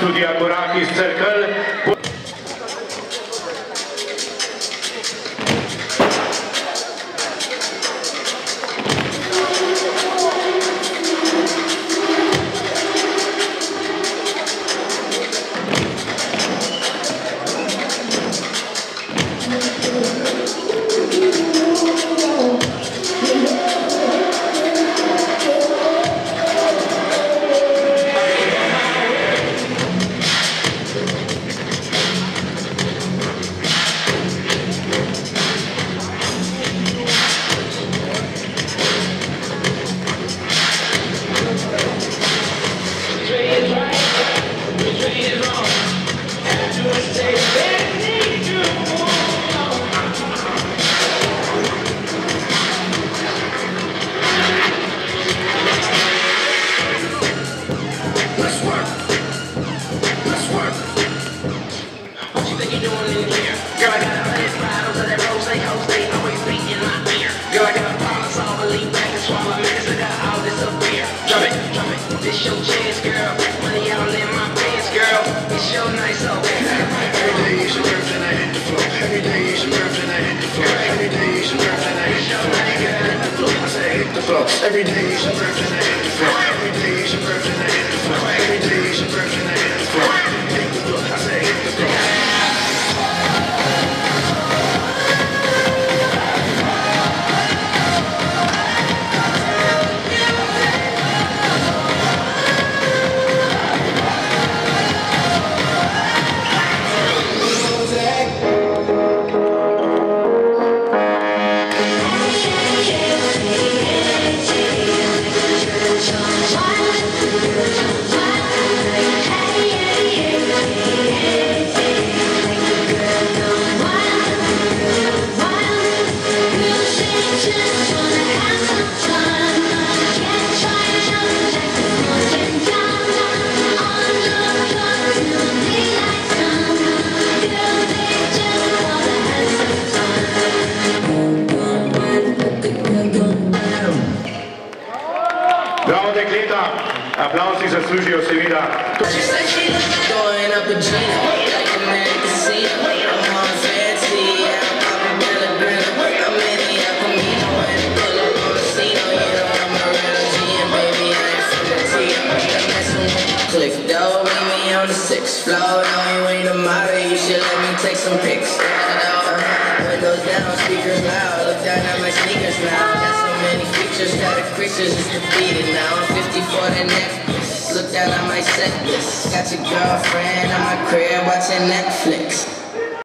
Studia Kurakis Circle. It's your chance, girl. Money all in my pants, girl. It's your nice old. Every day is your birthday, I hit the floor. Every day is your birthday, I hit the floor. Every day is your birthday, I hit the floor. Hit the floor. I say hit the floor. Every day is your birthday, I hit the floor. Every day is your birthday, I hit the floor. Every day is your birthday, I hit the floor. Hit the floor. I say hit the floor. Bravo dekleta, aplauz si zaslužijo seveda. Click though, meet me on the 6th floor. Now you ain't a model, you should let me take some pics. Windows down, speakers loud. Look down at my sneakers now. Got so many features, got a creatures, it's defeated now. I'm 50 for the necklace. Look down at my set list. Got your girlfriend at my crib watching Netflix.